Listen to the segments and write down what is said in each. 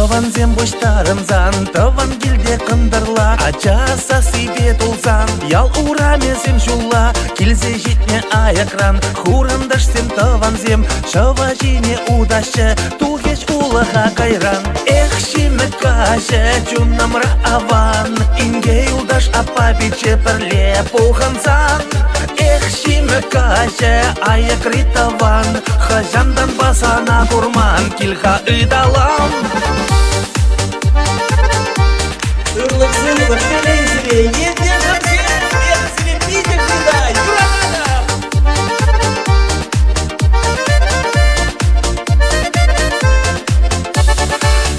Тован зем боштарымзан, тован гилде кындырла, ачаса себе тулсан, ял ураме зем жулла, килзе житне аякран, хурындаш сен тован зем, шова жине удашы, тухеч улаха кайран. Эх, шимет каже, чуннамра аван, инге юлдаш апабиче перле пухансан. Эх, шимет каже, аякритаван, хажандан басана курман, килха ыдалам. Ырлык-зырлык телейзіре, едденім сен, ерсіне пидек жидай, бұрағада!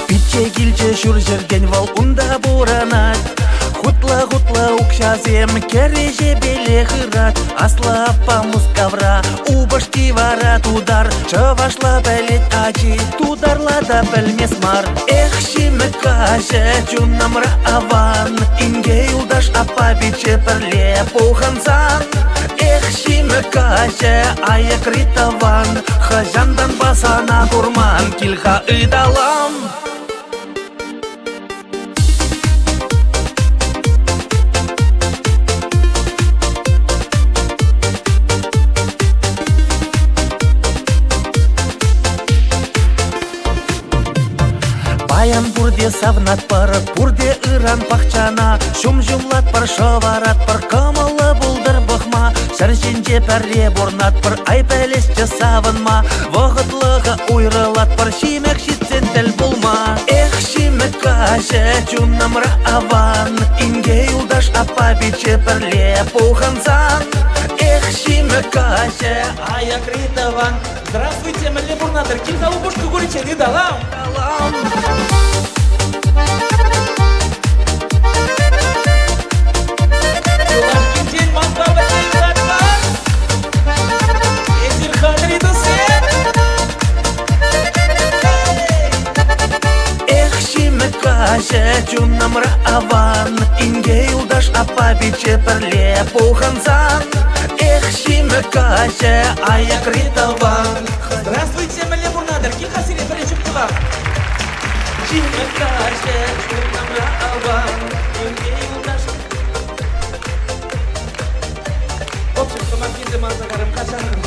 Питче килче шур жерден вал унда буранат, хутла-хутла укшазем кереже беле хырат, асла апа мускавра, убашки варат удар, чавашла бәлет ачи, тударла да бәлмес мар. Эх, шимет каже, чуннамра аван, инге юлдаш апа биче перле пухансан. Эх, шимет каже, аякритаван, хажандан басана курман, килха ыдалам. Баян бурде савнат пар, бурде ыран пахчана, шум-жумлат пар, шоварат пар, камалы булдыр бұхма, шаржинже пәрре борнат пар, ай пәлесче савынма, вағытлыға уйрылат пар, шимек шитсен тәл болма. Эх, шимек каже, чуннамра аван, инге юлдаш апа биче пәрле пухансан. Эх, шимек каже, Аякритаван. Здравствуйте, мэле бурнадыр, килха убушку гуричен ыдалам. Чуннамра аван, инге юлдаш апа биче перле пухансан. Эх, шиме каже, аякритаван. Здравствуйте, мэле бурнадыр, килха сире бірінші құлақ. Шиме каже, чуннамра аван, инге юлдаш. В общем, командирді мазағарым қашанын